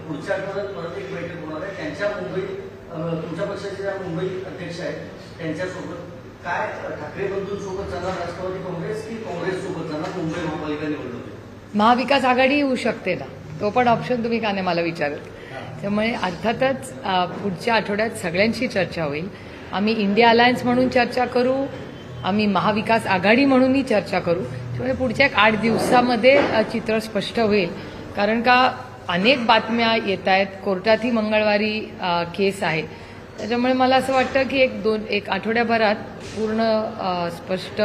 पुढच्या आठवड्यात परत एक बैठक होणार आहे. त्यांच्या मुंबई तुमच्या पक्षाचे ज्या मुंबई अध्यक्ष आहेत त्यांच्यासोबत काय ठाकरे बंधूंसोबत जाणार राष्ट्रवादी काँग्रेस की काँग्रेस सोबत जाणार मुंबई महापालिका निवडणुकीत? महाविकास आघाडी येऊ शकते ना, तो पण ऑप्शन तुम्ही का नाही मला विचारत. त्यामुळे अर्थातच पुढच्या आठवड्यात सगळ्यांशी चर्चा होईल. आम्ही इंडिया अलायन्स म्हणून चर्चा करू, आम्ही महाविकास आघाडी म्हणूनही चर्चा करू. त्यामुळे पुढच्या 8 दिवसामध्ये चित्र स्पष्ट होईल. कारण का अनेक बातम्या येत आहेत, कोर्टातही मंगळवारी केस आहे. त्याच्यामुळे मला असं वाटतं की एक आठवड्याभरात पूर्ण स्पष्ट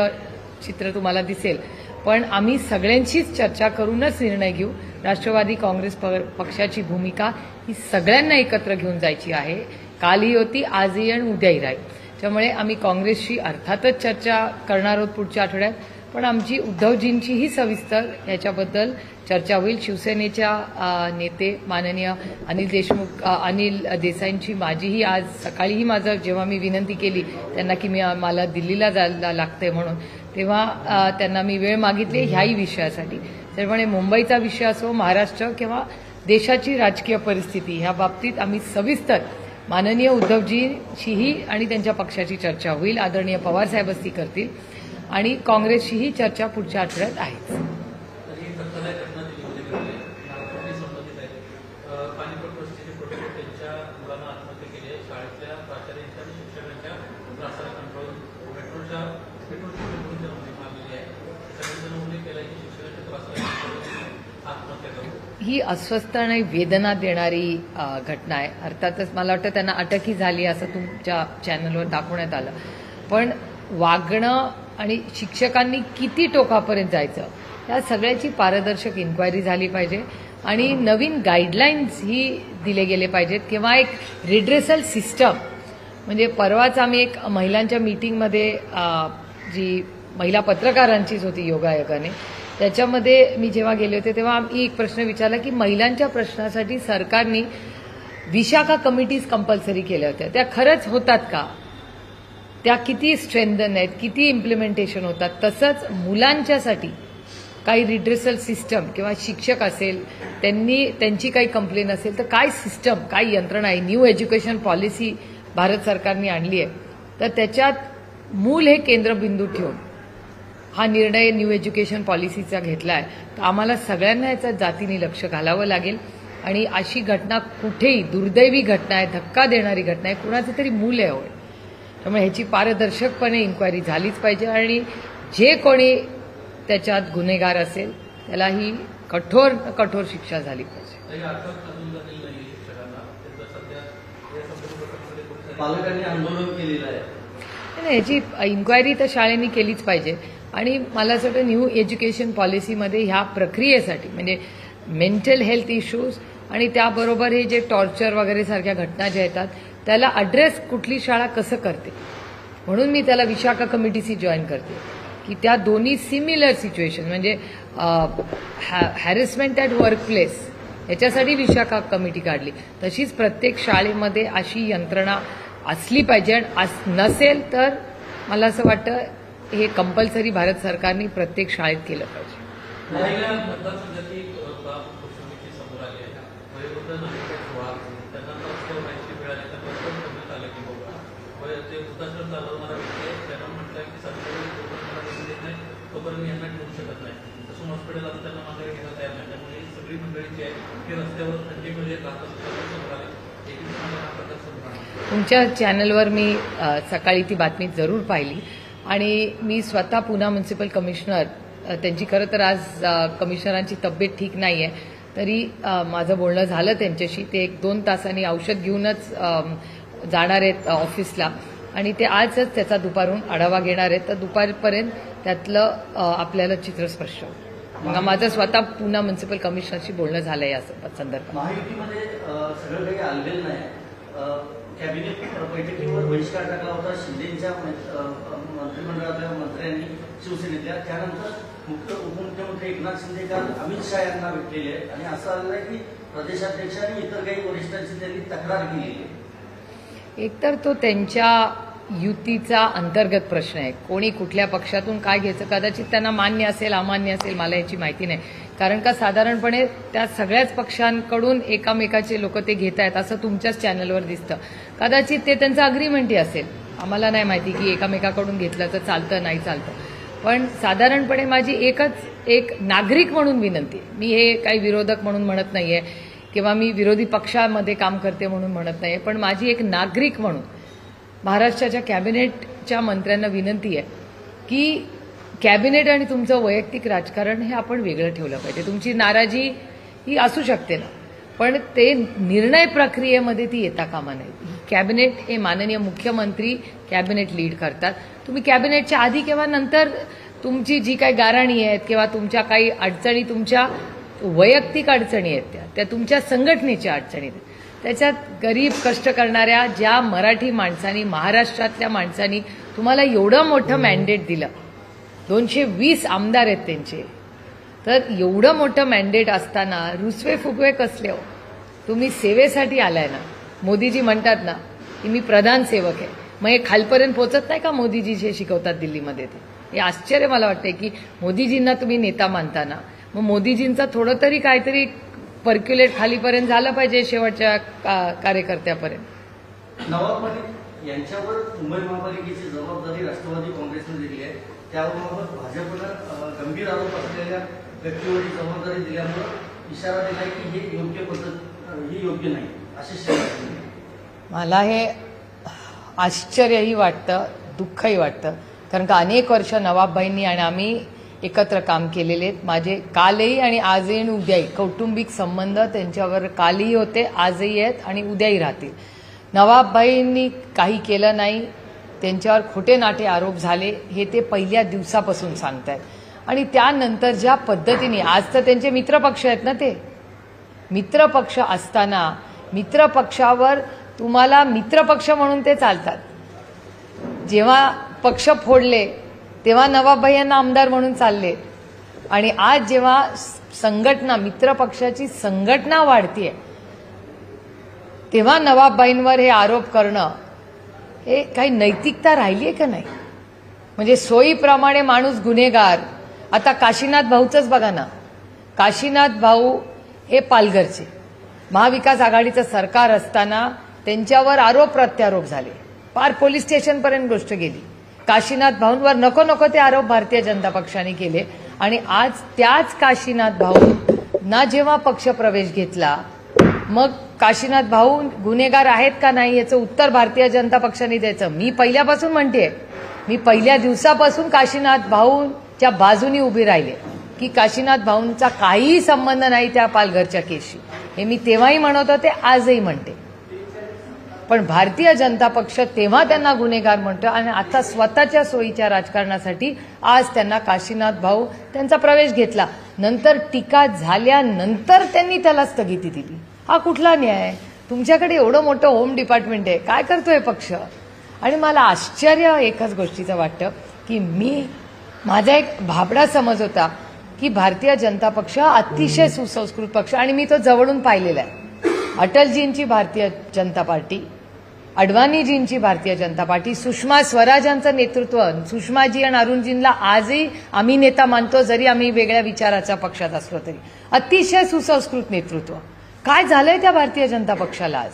चित्र तुम्हाला दिसेल. पण आम्ही सगळ्यांशीच चर्चा करूनच निर्णय घेऊ. राष्ट्रवादी काँग्रेस पक्षाची भूमिका ही सगळ्यांना एकत्र घेऊन जायची आहे. कालही होती, आजही आणि उद्याही राहील. त्यामुळे आम्ही काँग्रेसशी अर्थातच चर्चा करणार आहोत पुढच्या आठवड्यात. पण आमची उद्धवजींचीही सविस्तर याच्याबद्दल चर्चा होईल. शिवसेनेच्या नेते माननीय अनिल देसाईंची माझीही आज सकाळीही माझं जेव्हा मी विनंती केली त्यांना की मला दिल्लीला जायला लागतंय म्हणून, तेव्हा त्यांना मी वेळ मागितली ह्याही विषयासाठी. त्यामुळे मुंबईचा विषय असो, महाराष्ट्र किंवा देशाची राजकीय परिस्थिती ह्या बाबतीत आम्ही सविस्तर माननीय उद्धवजींशीही आणि त्यांच्या पक्षाची चर्चा होईल. आदरणीय पवारसाहेबच ती करतील आणि काँग्रेसशीही चर्चा पुढच्या आठवड्यात आहेच. ही अस्वस्थ आणि वेदना देणारी घटना आहे. अर्थातच मला वाटतं त्यांना अटकही झाली असं तुमच्या चॅनलवर दाखवण्यात आलं. पण वागणं आणि शिक्षकांनी किती टोकापर्यंत जायचं या सगळ्याची पारदर्शक इन्क्वायरी झाली पाहिजे आणि नवीन गाईडलाईन्स ही दिले गेले पाहिजेत किंवा एक रिड्रेसल सिस्टम. म्हणजे परवाच आम्ही एक महिलांच्या मीटिंगमध्ये जी महिला पत्रकारांचीच होती योगायोगाने, त्याच्यामध्ये मी जेव्हा गेले होते तेव्हा आम्ही एक प्रश्न विचारला की महिलांच्या प्रश्नासाठी सरकारने विशाखा कमिटीज कंपल्सरी केल्या होत्या, त्या खरंच होतात का, त्या किती स्ट्रेंथन आहेत, किती इम्प्लिमेंटेशन होतात. तसंच मुलांच्यासाठी काही रिड्रेसल सिस्टम किंवा शिक्षक असेल त्यांची काही कंप्लेन असेल तर काय सिस्टम, काय यंत्रणा आहे. न्यू एज्युकेशन पॉलिसी भारत सरकारने आणली आहे, तर त्याच्यात मूल हे केंद्रबिंदू ठेवून हा निर्णय न्यू एज्युकेशन पॉलिसीचा घेतला आहे. तर आम्हाला सगळ्यांना याचा जातीने लक्ष घालावं लागेल आणि अशी घटना कुठेही दुर्दैवी घटना आहे, धक्का देणारी घटना आहे, कुणाचं तरी मूल आहे होय. त्यामुळे ह्याची पारदर्शकपणे इन्क्वायरी झालीच पाहिजे आणि जे कोणी त्याच्यात गुन्हेगार असेल त्याला ही कठोर कठोर शिक्षा झाली पाहिजे. पालकांनी आंदोलन केलेलं आहे. ह्याची इन्क्वायरी तर शाळेने केलीच पाहिजे आणि मला असं वाटतं न्यू एज्युकेशन पॉलिसीमध्ये ह्या प्रक्रियेसाठी म्हणजे मेंटल हेल्थ इश्यूज आणि त्याबरोबर हे जे टॉर्चर वगैरे सारख्या घटना ज्या येतात त्याला अड्रेस कुठली शाळा कसं करते, म्हणून मी त्याला विशाखा कमिटीशी जॉईन करते की त्या दोन्ही सिमिलर सिच्युएशन म्हणजे हॅरेसमेंट ॲट वर्कप्लेस याच्यासाठी विशाखा कमिटी काढली. तशीच प्रत्येक शाळेमध्ये अशी यंत्रणा असली पाहिजे आणि नसेल तर मला असं वाटतं हे कंपल्सरी भारत सरकारने प्रत्येक शाळेत केलं पाहिजे. तुमच्या चॅनलवर मी सकाळी ती बातमी जरूर पाहिली आणि मी स्वतः पुणे म्युनिसिपल कमिशनर, त्यांची खरं तर आज कमिशनरांची तब्येत ठीक नाही आहे, तरी माझं बोलणं झालं त्यांच्याशी. ते 1-2 तासांनी औषध घेऊनच जाणार आहेत ऑफिसला आणि ते आजच त्याचा दुपारून आढावा घेणार आहेत. तर दुपारपर्यंत त्यातलं आपल्याला चित्र स्पष्ट होईल. माझं स्वतः पुणे म्युनिसिपल कमिशनरशी बोलणं झालं या संदर्भात. माहितीमध्ये सगळं काही आलेलं नाही. कॅबिनेट बैठकीवर बहिष्कार टाकला होता शिंदेच्या मंत्रिमंडळातल्या मंत्र्यांनी शिवसेनेतल्या. त्यानंतर उपमुख्यमंत्री एकनाथ शिंदे काल अमित शहा यांना भेटलेले आहेत आणि असं आलेलं आहे की प्रदेशाध्यक्ष आणि इतर काही वरिष्ठांची त्यांनी तक्रार केलेली आहे. एकतर तो त्यांच्या युतीचा अंतर्गत प्रश्न आहे. कोणी कुठल्या पक्षातून काय घ्यायचं कदाचित त्यांना मान्य असेल, अमान्य असेल, मला याची माहिती नाही. कारण का साधारणपणे त्या सगळ्याच पक्षांकडून एकामेकाचे लोक ते घेत आहेत असं तुमच्याच चॅनलवर दिसतं. कदाचित ते त्यांचं अग्रीमेंटही असेल, आम्हाला नाही माहिती की एकामेकाकडून घेतलं तर चालतं नाही चालतं. पण साधारणपणे माझी एक नागरिक म्हणून विनंती आहे. मी हे काही विरोधक म्हणून म्हणत नाहीये किंवा मी विरोधी पक्षामध्ये काम करते म्हणून म्हणत नाहीये, पण माझी एक नागरिक म्हणून महाराष्ट्राच्या कॅबिनेटच्या मंत्र्यांना विनंती आहे की कॅबिनेट आणि तुमचं वैयक्तिक राजकारण हे आपण वेगळं ठेवलं पाहिजे. तुमची नाराजी ही असू शकते ना, पण ते निर्णय प्रक्रियेमध्ये ती येता कामा नये. कॅबिनेट हे माननीय मुख्यमंत्री कॅबिनेट लीड करतात. तुम्ही कॅबिनेटच्या आधी किंवा नंतर तुमची जी काही गाऱ्हाणी आहेत किंवा तुमच्या काही अडचणी, तुमच्या वैयक्तिक अडचणी आहेत त्या तुमच्या संघटनेच्या अडचणी आहेत, त्याच्यात गरीब कष्ट करणाऱ्या ज्या मराठी माणसांनी, महाराष्ट्रातल्या माणसांनी तुम्हाला एवढं मोठं मॅन्डेट दिलं, 220 आमदार आहेत त्यांचे, तर एवढं मोठं मॅन्डेट असताना रुसवे फुगवे कसले हो? तुम्ही सेवेसाठी आलाय ना. मोदीजी म्हणतात ना की मी प्रधान सेवक आहे. मग हे खालपर्यंत पोहोचत नाही का मोदीजी जे शिकवतात दिल्लीमध्ये? ते हे आश्चर्य मला वाटते की मोदीजींना तुम्ही नेता मानताना मग मोदीजींचं थोडं तरी काहीतरी पर्क्युलेट खालीपर्यंत झालं पाहिजे शेवटच्या कार्यकर्त्यापर्यंत. नवाब मलिक यांच्यावर मुंबई महापालिकेची जबाबदारी राष्ट्रवादी काँग्रेसने दिली आहे. त्याबाबत भाजपनं गंभीर आरोप असलेल्या व्यक्तीवर ही जबाबदारी दिल्यामुळे इशारा दिलाय की हे योग्य पद्धत ही योग्य नाही अशी शब्द. मला हे आश्चर्यही वाटतं, दुःखही वाटतं, कारण का अनेक वर्ष नवाबबाईंनी आणि आम्ही एकत्र काम केलेले आहेत. माझे कालही आणि आजही आणि उद्याही कौटुंबिक संबंध त्यांच्यावर कालही होते, आजही आहेत आणि उद्याही राहतील. नवाबबाईंनी काही केलं नाही, त्यांच्यावर खोटे नाटे आरोप झाले हे ते पहिल्या दिवसापासून सांगतायत. आणि त्यानंतर ज्या पद्धतीने आज तर त्यांचे मित्रपक्ष आहेत ना, ते मित्रपक्ष असताना मित्रपक्षावर तुम्हाला मित्रपक्ष म्हणून ते चालतात. जेव्हा पक्ष फोडले तेव्हा नवाबबाई यांना आमदार म्हणून चालले आणि आज जेव्हा संघटना, मित्रपक्षाची संघटना वाढतीये तेव्हा नवाबबाईंवर हे आरोप करणं हे काही नैतिकता राहिली आहे का नाही? म्हणजे सोयीप्रमाणे माणूस गुन्हेगार. आता काशीनाथ भाऊचंच बघा ना, काशीनाथ भाऊ हे पालघरचे, महाविकास आघाडीचं सरकार असताना त्यांच्यावर आरोप प्रत्यारोप झाले, पार पोलीस स्टेशनपर्यंत गोष्ट गेली. काशीनाथ भाऊंवर नको नको ते आरोप भारतीय जनता पक्षाने केले आणि आज त्याच काशीनाथ भाऊंना जेव्हा पक्षप्रवेश घेतला मग काशीनाथ भाऊ गुन्हेगार आहेत का नाही याचं उत्तर भारतीय जनता पक्षाने द्यायचं. मी पहिल्यापासून म्हणते, मी पहिल्या दिवसापासून काशीनाथ भाऊच्या बाजूनी उभी राहिले की काशीनाथ भाऊंचा काहीही संबंध नाही त्या पालघरच्या केसशी. हे मी तेव्हाही म्हणत होते, आजही म्हणते. पण भारतीय जनता पक्ष तेव्हा त्यांना गुन्हेगार म्हणतो आणि आता स्वतःच्या सोयीच्या राजकारणासाठी आज त्यांना काशीनाथ भाऊ त्यांचा प्रवेश घेतला. नंतर टीका झाल्यानंतर त्यांनी त्याला स्थगिती दिली. हा कुठला न्याय? तुमच्याकडे एवढं मोठं होम डिपार्टमेंट आहे, काय करतोय पक्ष? आणि मला आश्चर्य एकच गोष्टीचं वाटतं की माझा एक भाबडा समज होता की भारतीय जनता पक्ष अतिशय सुसंस्कृत पक्ष, आणि मी तो जवळून पाहिलेला आहे. अटलजींची भारतीय जनता पार्टी, अडवाणीजींची भारतीय जनता पार्टी, सुषमा स्वराजांचं नेतृत्व, सुषमाजी आणि अरुणजींना आजही आम्ही नेता मानतो जरी आम्ही वेगळ्या विचाराच्या पक्षात असलो तरी. अतिशय सुसंस्कृत नेतृत्व. काय झालंय त्या भारतीय जनता पक्षाला आज?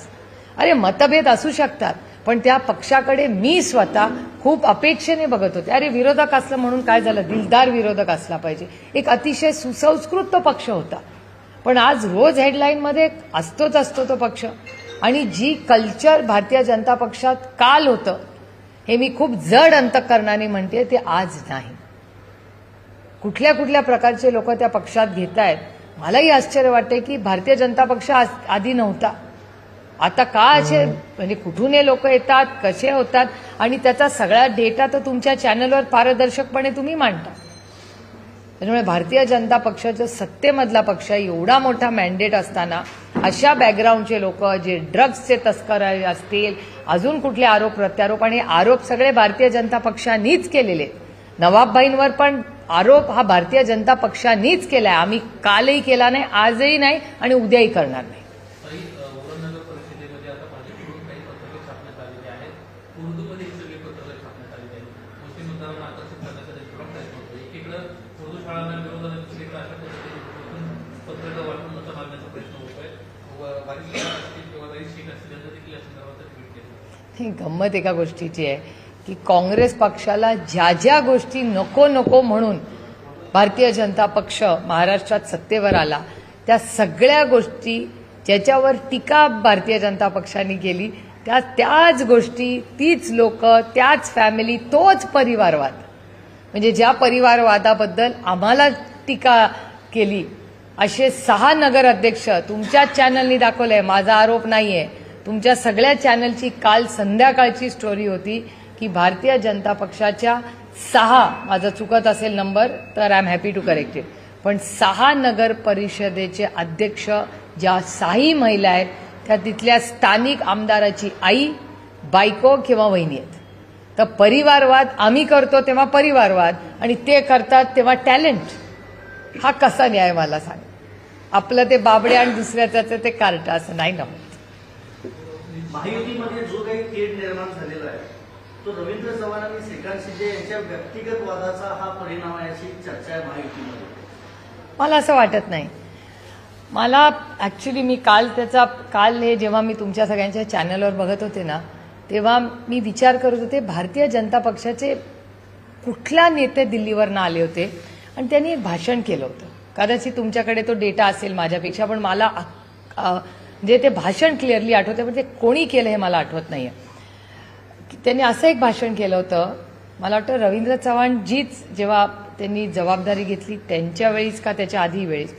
अरे मतभेद असू शकतात पण त्या पक्षाकडे मी स्वतः खूप अपेक्षेने बघत होते. अरे विरोधक असलं म्हणून काय झालं, दिलदार विरोधक असला पाहिजे. एक अतिशय सुसंस्कृत तो पक्ष होता. पण आज रोज हेडलाईनमध्ये असतो तो पक्ष. आणि जी कल्चर भारतीय जनता पक्षात काल होतं हे मी खूप जड अंतःकरणाने म्हणते, ते आज नाही. कुठल्या प्रकारचे लोक त्या पक्षात घेत आहेत. मलाही आश्चर्य वाटते की भारतीय जनता पक्ष आधी नव्हता, आता का असे, म्हणजे कुठून हे लोक येतात, कसे होतात, आणि त्याचा सगळा डेटा तर तुमच्या चॅनलवर पारदर्शकपणे तुम्ही मांडता. त्यामुळे भारतीय जनता पक्षाचं सत्तेमधला पक्ष एवढा मोठा मॅन्डेट असताना अशा बॅकग्राऊंडचे लोक जे ड्रग्सचे तस्कर असतील, अजून कुठले आरोप प्रत्यारोप, आणि आरोप सगळे भारतीय जनता पक्षानेच केलेले. नवाबबाईंवर पण आरोप हा भारतीय जनता पक्षानेच केलाय. आम्ही कालही केला नाही, आजही नाही आणि उद्याही करणार नाही. ही गंमत एका गोष्टीची आहे की काँग्रेस पक्षाला ज्या ज्या गोष्टी नको नको म्हणून भारतीय जनता पक्ष महाराष्ट्रात सत्तेवर आला त्या सगळ्या गोष्टी ज्याच्यावर टीका भारतीय जनता पक्षाने केली त्याच गोष्टी, तीच लोक, त्याच फॅमिली, तोच परिवारवाद, म्हणजे ज्या परिवारवादाबद्दल आम्हाला टीका केली असे 6 नगराध्यक्ष तुमच्याच चॅनलनी दाखवलंय, माझा आरोप नाहीये, तुमच्या सगळ्या चॅनलची काल संध्याकाळची स्टोरी होती की भारतीय जनता पक्षाच्या 6, माझं चुकत असेल नंबर तर I am happy to correct it, पण 6 नगर परिषदेचे अध्यक्ष ज्या 6 महिला आहेत त्या तिथल्या स्थानिक आमदाराची आई, बायको किंवा वहिनी आहेत. तर परिवारवाद आम्ही करतो तेव्हा परिवारवाद आणि ते करतात तेव्हा टॅलेंट, हा कसा न्याय मला सांग. आपलं ते बाबड्या आणि दुसऱ्याचं ते कार्ट असं नाही ना. महायुतीमध्ये जो काही तेढ निर्माण झालेला आहे तो रवींद्र चव्हाण आणि श्रीकांत शिंदे यांच्या व्यक्तिगत वादाचा हा परिणाम आहे अशी चर्चा आहे महायुतीमध्ये. मला असं वाटत नाही. मला ऍक्च्युली मी काल हे जेव्हा मी तुमच्या सगळ्यांच्या चॅनलवर बघत होते ना तेव्हा मी विचार करत होते भारतीय जनता पक्षाचे कुठल्या नेते दिल्लीवरनं आले होते आणि त्यांनी एक भाषण केलं होतं. कदाचित तुमच्याकडे तो डेटा असेल माझ्यापेक्षा, पण मला म्हणजे ते भाषण क्लिअरली आठवते, पण ते कोणी केलं हे मला आठवत नाहीये. त्यांनी असं एक भाषण केलं होतं, मला वाटतं रवींद्र चव्हाणजीच जेव्हा त्यांनी जबाबदारी घेतली त्यांच्या वेळीच का त्याच्या आधी वेळीच,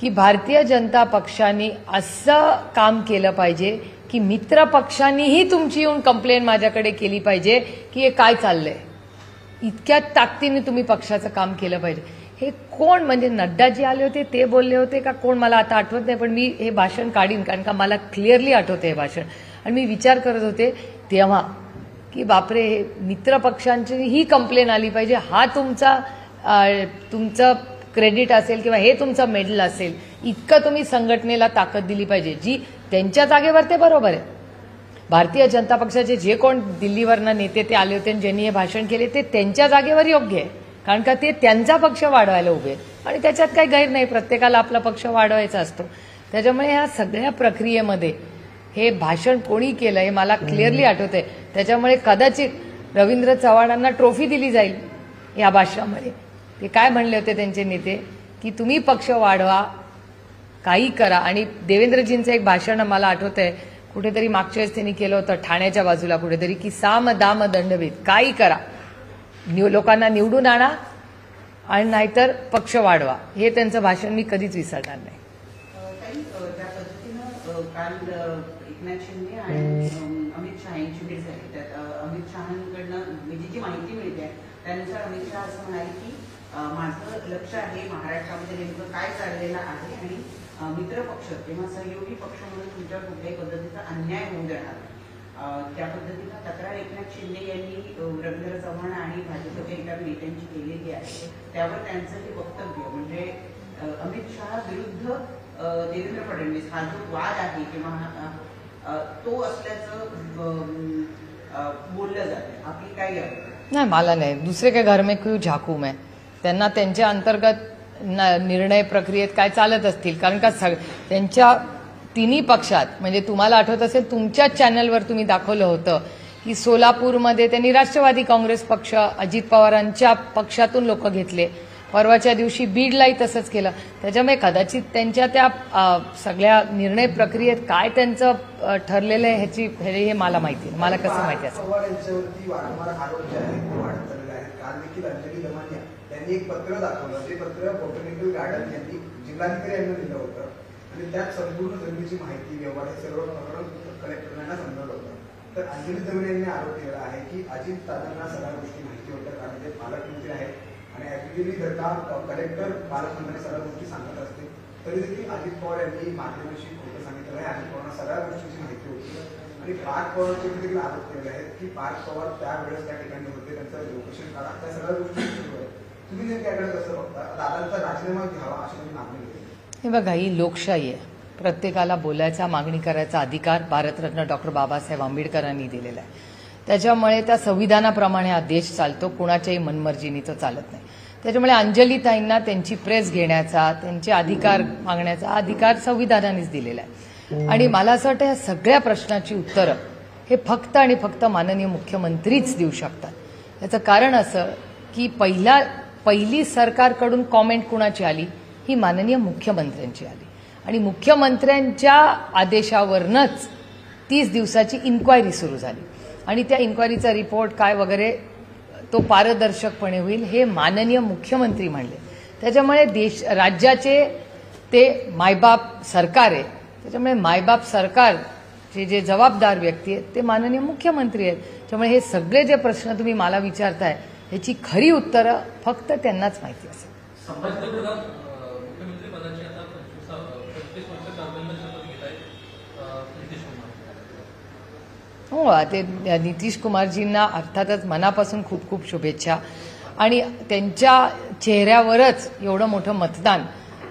की भारतीय जनता पक्षाने असं काम केलं पाहिजे की मित्र पक्षांनीही तुमची येऊन कंप्लेंट माझ्याकडे केली पाहिजे की हे काय चाललंय, इतक्या ताकदीने तुम्ही पक्षाचं काम केलं पाहिजे. हे कोण, म्हणजे नड्डाजी आले होते ते बोलले होते का कोण मला आता आठवत नाही, पण मी हे भाषण काढीन कारण का मला क्लिअरली आठवते हे भाषण. आणि मी विचार करत होते तेव्हा की बापरे, हे मित्र पक्षांची ही कंप्लेंट आली पाहिजे, हा तुमचं क्रेडिट असेल किंवा हे तुमचं मेडल असेल, इतकं तुम्ही संघटनेला ताकद दिली पाहिजे. जी त्यांच्या जागेवर ते बरोबर आहे. भारतीय जनता पक्षाचे जे कोण दिल्लीवरनं नेते ते आले होते आणि ज्यांनी हे भाषण केले ते त्यांच्या जागेवर योग्य आहे, कारण का ते त्यांचा पक्ष वाढवायला उभे आणि त्याच्यात काही गैर नाही, प्रत्येकाला आपला पक्ष वाढवायचा असतो. त्याच्यामुळे ह्या सगळ्या प्रक्रियेमध्ये हे भाषण कोणी केलं हे मला क्लिअरली आठवतंय. त्याच्यामुळे कदाचित रवींद्र चव्हाणांना ट्रॉफी दिली जाईल या भाषणामध्ये. ते काय म्हणले होते त्यांचे नेते की तुम्ही पक्ष वाढवा, काही करा. आणि देवेंद्रजींचं एक भाषण मला आठवतंय, कुठेतरी मागच्या वेळेस त्यांनी केलं होतं ठाण्याच्या बाजूला कुठेतरी, की साम दाम दंडभेद, काही करा, लोकांना निवडून आणा आणि नाहीतर पक्ष वाढवा. हे त्यांचं भाषण मी कधीच विसरणार नाही. त्या पद्धतीनं काल एकनाथ शिंदे आणि अमित शहा यांची भेट झाली. त्यात अमित शहांकडनं जी माहिती मिळते त्यानुसार अमित शहा असं म्हणाले की माझं लक्ष आहे महाराष्ट्रामध्ये नेमकं काय चाललेलं आहे आणि मित्र पक्ष किंवा सहयोगी पक्ष म्हणून तुमच्यावर कुठल्याही पद्धतीचा अन्याय होऊ देणार. त्या पद्धतीनं तक्रार एकनाथ शिंदे यांनी रवींद्र चव्हाण आणि भाजपच्या इतर नेत्यांची केलेली आहे. त्यावर त्यांचं हे वक्तव्य म्हणजे अमित शहा विरुद्ध देवेंद्र फडणवीस हा जो वाद आहे किंवा तो असल्याचं बोललं जातं. आपली काय नाही, मला नाही, दुसरे काय घर में क्यों झाकू मैं, त्यांना त्यांच्या अंतर्गत निर्णय प्रक्रियेत काय चालत असतील, कारण का त्यांच्या तिन्ही पक्षात, म्हणजे तुम्हाला आठवत असेल तुमच्याच चॅनलवर तुम्ही दाखवलं होतं की सोलापूरमध्ये त्यांनी राष्ट्रवादी काँग्रेस पक्ष अजित पवारांच्या पक्षातून लोक घेतले, परवाच्या दिवशी बीडलाही तसंच केलं. त्याच्यामुळे कदाचित त्यांच्या त्या सगळ्या निर्णय प्रक्रियेत काय त्यांचं ठरलेलं आहे हे मला माहिती आहे. मला कसं माहिती असेल. त्यांनी एक पत्र दाखवलं, ते पत्र बॉटॅनिकल गार्डन यांनी जिल्हाधिकारी यांना दिलं होतं आणि त्यात संपूर्ण जमिनीची माहिती व्यवहार हे सर्व प्रकरण कलेक्टरांना समजलं होतं. तर अंजली दमन यांनी आरोप केला आहे की अजित दादांना सगळ्या गोष्टी माहिती होत्या, कारण ते पालकमंत्री आहेत आणि ऍक्च्युअली जर का कलेक्टर पालकमंत्र्यांना सगळ्या गोष्टी सांगत असतील तरी देखील अजित पवार यांनी माध्यमांशी खोटं सांगितलं आहे. अजित पवारांना सगळ्या गोष्टीची माहिती होती आणि पार्थ पवारांचे देखील आरोप केले आहेत की पार्थ पवार त्यावेळेस त्या ठिकाणी होते, त्यांचं लोकेशन काढा, त्या सगळ्या गोष्टी सुरू आहेत. तुम्ही त्याकडे कसं बघता, दादांचा राजीनामा घ्यावा अशी तुम्ही मागणी केली? हे बघा, ही लोकशाही आहे. प्रत्येकाला बोलायचा, मागणी करायचा अधिकार भारतरत्न डॉक्टर बाबासाहेब आंबेडकरांनी दिलेला आहे. त्याच्यामुळे त्या संविधानाप्रमाणे हा देश चालतो, कुणाच्याही मनमर्जीने तो चालत नाही. त्याच्यामुळे अंजलीताईंना त्यांची प्रेस घेण्याचा, त्यांचे अधिकार मागण्याचा अधिकार संविधानानेच दिलेला आहे. आणि मला असं वाटतं या सगळ्या प्रश्नाची उत्तरं हे फक्त आणि फक्त माननीय मुख्यमंत्रीच देऊ शकतात. याचं कारण असं की पहिली सरकारकडून कॉमेंट कुणाची आली, ही माननीय मुख्यमंत्र्यांची आली आणि मुख्यमंत्र्यांच्या आदेशावरनच 30 दिवसाची इन्क्वायरी सुरू झाली आणि त्या इन्क्वायरीचा रिपोर्ट काय वगैरे तो पारदर्शकपणे होईल हे माननीय मुख्यमंत्री म्हणले. त्याच्यामुळे राज्याचे ते मायबाप सरकार आहे, त्याच्यामुळे मायबाप सरकारचे जे जबाबदार व्यक्ती आहेत ते माननीय मुख्यमंत्री आहेत. त्यामुळे हे सगळे जे प्रश्न तुम्ही मला विचारताय याची खरी उत्तरं फक्त त्यांनाच माहिती असेल. मुख्यमंत्री पदाची आता 25 वर्ष कारभाराला शपथ घेत आहेत नितीश कुमार. हो, ते नितीश कुमारजींना अर्थातच मनापासून खूप खूप शुभेच्छा. आणि त्यांच्या चेहऱ्यावरच एवढं मोठं मतदान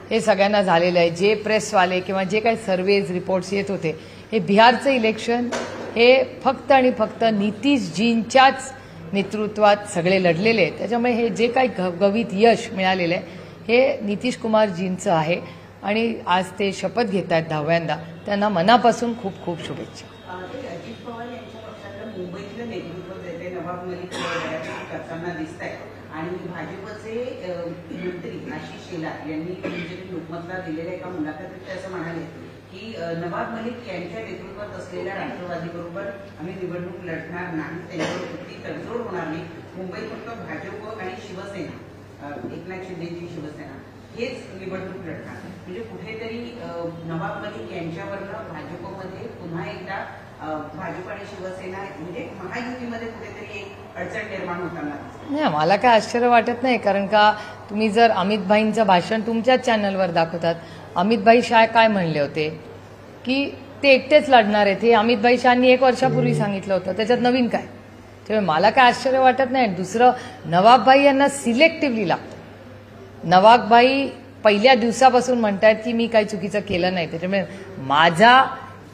हे सगळ्यांना झालेलं आहे. जे प्रेसवाले किंवा जे काही सर्वेज रिपोर्ट्स येत होते, हे बिहारचं इलेक्शन हे फक्त आणि फक्त नितीशजींच्याच नेतृत्वात सगळे लढलेले आहेत. त्याच्यामुळे हे जे काही घवघवीत यश मिळालेलं आहे हे नितीश कुमारजींचं आहे आणि आज ते शपथ घेत आहेत 10व्यांदा. त्यांना मनापासून खूप खूप शुभेच्छा. अजित पवार यांच्या पक्षातलं मुंबईतलं नेतृत्व देते नवाब मलिक करताना दिसत आहे आणि भाजपचे मंत्री आशिष शेलार यांनी लोकमतला दिलेल्या एका मुलाखतीत ते असं म्हणाले की नवाब मलिक यांच्या नेतृत्वात असलेल्या राष्ट्रवादीबरोबर आम्ही निवडणूक लढणार नाही, त्यांच्यावर कुठली तडजोड होणार नाही. मुंबईत फक्त भाजप आणि शिवसेना, एकनाथ शिंदेची शिवसेना हेच निवडणूक लढणार. म्हणजे कुठेतरी नवाब मलिक यांच्यावरनं भाजपमध्ये पुन्हा एकदा भाजप आणि शिवसेना म्हणजे महायुतीमध्ये कुठेतरी एक अडचण निर्माण होताना नाही. मला काय आश्चर्य वाटत नाही, कारण का तुम्ही जर अमित भाईंचं भाषण तुमच्याच चॅनलवर दाखवतात. अमित भाई शाह काय म्हणले होते की ते एकटेच लढणार आहेत. हे अमित भाई शहानी 1 वर्षापूर्वी सांगितलं होतं. त्याच्यात नवीन काय? त्यामुळे मला काय आश्चर्य वाटत नाही. दुसरं, नवाबभाई यांना सिलेक्टिव्हली लागतं. नवाबभाई पहिल्या दिवसापासून म्हणतात की मी काही चुकीचं केलं नाही. त्याच्यामुळे माझा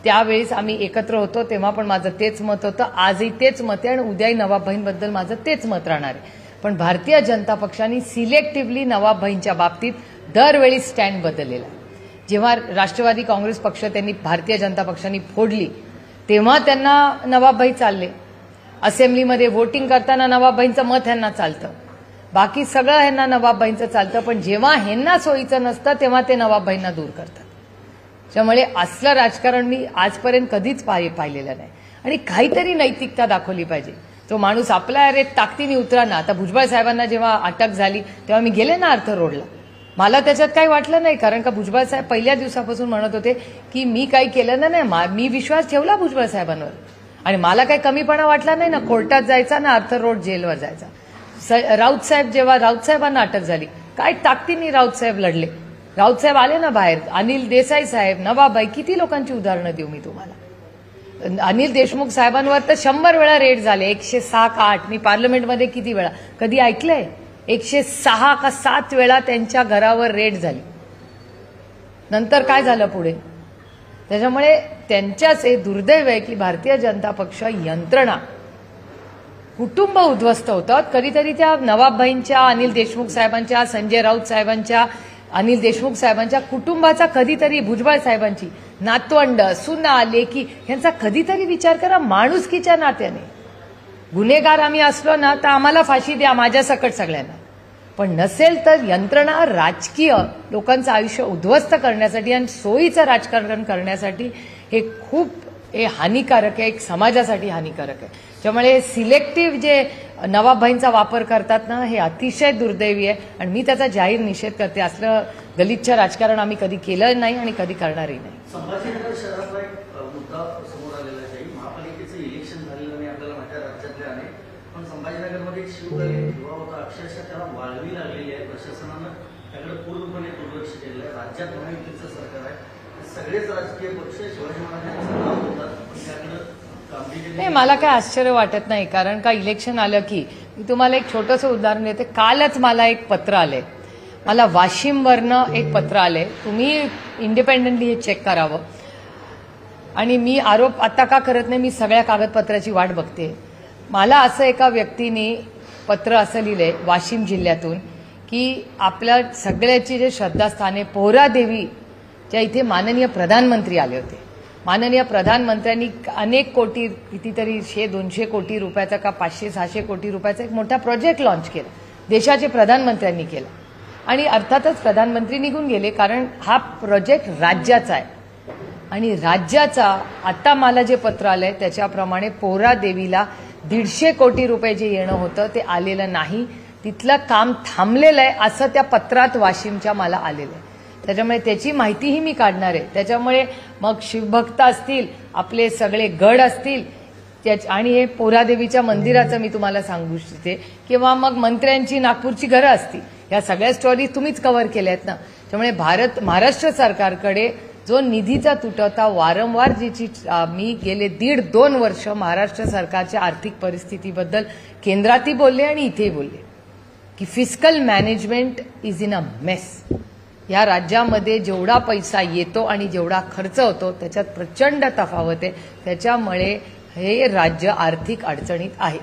त्यावेळेस आम्ही एकत्र होतो तेव्हा पण माझं तेच मत होतं, आजही तेच मत आहे आणि उद्याही नवाबभाईंबद्दल माझं तेच मत राहणार आहे. पण भारतीय जनता पक्षाने सिलेक्टिव्हली नवाबभाईंच्या बाबतीत दरवेळी स्टँड बदललेला आहे. जेव्हा राष्ट्रवादी काँग्रेस पक्ष त्यांनी भारतीय जनता पक्षाने फोडली तेव्हा त्यांना नवाबभाई चालले. असेंब्लीमध्ये वोटिंग करताना नवाबभाईंचं मत ह्यांना चालतं, बाकी सगळं ह्यांना नवाबभाईंचं चालतं. पण जेव्हा ह्यांना सोयीचं नसतं तेव्हा ते नवाबभाईंना दूर करतात. त्यामुळे असलं राजकारण मी आजपर्यंत कधीच पाहिलेलं नाही. आणि काहीतरी नैतिकता दाखवली पाहिजे. तो माणूस आपल्या अरे ताकदीने उतरा ना. आता भुजबळ साहेबांना जेव्हा अटक झाली तेव्हा मी गेले ना अर्थ रोडला, मला त्याच्यात काही वाटलं नाही, कारण का भुजबळ साहेब पहिल्या दिवसापासून म्हणत होते की मी काही केलं नाही. मी विश्वास ठेवला भुजबळ साहेबांवर आणि मला काही कमीपणा वाटला नाही ना कोर्टात जायचा ना अर्थ रोड जेलवर जायचा. राऊत साहेब जेव्हा राऊत साहेबांना अटक झाली काय ताकदीने राऊत साहेब लढले. राऊत साहेब आले ना बाहेर. अनिल देसाई साहेब, नवाबभाई, किती लोकांची उदाहरणं देऊ मी तुम्हाला. अनिल देशमुख साहेबांवर तर 100 वेळा रेड झाले, 106 का 8. मी पार्लमेंटमध्ये किती वेळा कधी ऐकलंय 106 का 7 वेळा त्यांच्या घरावर रेड झाली. नंतर काय झालं पुढे. त्याच्यामुळे त्यांच्याच हे दुर्दैव आहे की भारतीय जनता पक्ष यंत्रणा कुटुंब उद्ध्वस्त होतात. कधीतरी त्या नवाबभाईंच्या, अनिल देशमुख साहेबांच्या, संजय राऊत साहेबांच्या, अनिल देशमुख साहेबांच्या कुटुंबाचा कधीतरी, भुजबळ साहेबांची नातवंड, सुना, लेकी यांचा कधीतरी विचार करा. माणुसकीच्या नात्याने गुन्हेगार आम्ही असलो ना तर आम्हाला फाशी द्या माझ्या सकट सगळ्यांना, पण नसेल तर यंत्रणा राजकीय लोकांचं आयुष्य उद्ध्वस्त करण्यासाठी आणि सोयीचं राजकारण करण्यासाठी हे खूप हानिकारक आहे, एक समाजासाठी हानिकारक आहे. त्यामुळे सिलेक्टिव्ह जे नवाबभाईंचा वापर करतात ना हे अतिशय दुर्दैवी आहे आणि मी त्याचा जाहीर निषेध करते. असलं गलिच्छ राजकारण आम्ही कधी केलं नाही आणि कधी करणारही नाही. संभाजीनगर शहरातला एक मुद्दा समोर आलेला आहे. महापालिकेचं इलेक्शन झालेलं नाही आपल्याला माझ्या राज्यातले अनेक, पण संभाजीनगरमध्ये एक शिवदलित युवा होता, अक्षरशः त्याला वाळवी लागलेली आहे. प्रशासनानं त्याकडे पूर्णपणे दुर्लक्ष केलेलं आहे. राज्यात महायुतीचं सरकार आहे, सगळेच राजकीय पक्ष शिवाजी महाराजांचं नाव होतात पण त्याकडे नाही. मला काय आश्चर्य वाटत नाही, कारण का इलेक्शन आलं की मी तुम्हाला एक छोटंसं उदाहरण देते. कालच मला एक पत्र आलंय, मला वाशिमवरनं एक पत्र आलंय. तुम्ही इंडिपेंडेंटली हे चेक करावं. आणि मी आरोप आता का करत नाही, मी सगळ्या कागदपत्राची वाट बघते. मला असं एका व्यक्तीने पत्र असं लिहिलंय वाशिम जिल्ह्यातून की आपल्या सगळ्याची जे श्रद्धास्थाने पोहरादेवी ज्या इथे माननीय प्रधानमंत्री आले होते माननीय प्रधानमंत्र्यांनी अनेक कोटी, कितीतरी 100-200 कोटी रुपयाचा का 500-600 कोटी रुपयाचा एक मोठा प्रोजेक्ट लॉन्च केला, देशाचे प्रधानमंत्र्यांनी केला. आणि अर्थातच प्रधानमंत्री निघून गेले, कारण हा प्रोजेक्ट राज्याचा आहे. आणि राज्याचा आता मला जे पत्र आलंय त्याच्याप्रमाणे पोहरादेवीला 150 कोटी रुपये जे येणं होतं ते आलेलं नाही. तिथलं काम थांबलेलं आहे असं त्या पत्रात वाशिमच्या मला आलेलं आहे. त्याच्यामुळे त्याची माहितीही मी काढणार आहे. त्याच्यामुळे मग शिवभक्त असतील, आपले सगळे गड असतील, आणि हे पोहरादेवीच्या मंदिराचं मी तुम्हाला सांगू इच्छिते, किंवा मग मंत्र्यांची नागपूरची घरं असतील, या सगळ्या स्टोरी तुम्हीच कव्हर केल्या आहेत ना. त्यामुळे महाराष्ट्र सरकारकडे जो निधीचा तुटवडा वारंवार ज्याची मी गेले 1.5-2 वर्ष महाराष्ट्र सरकारच्या आर्थिक परिस्थितीबद्दल केंद्रातही बोलले आणि इथेही बोलले की fiscal management is in a mess. या राज्यामध्ये जेवढा पैसा येतो आणि जेवढा खर्च होतो त्याच्यात प्रचंड तफावत आहे. त्याच्यामुळे हे राज्य आर्थिक अडचणीत आहे.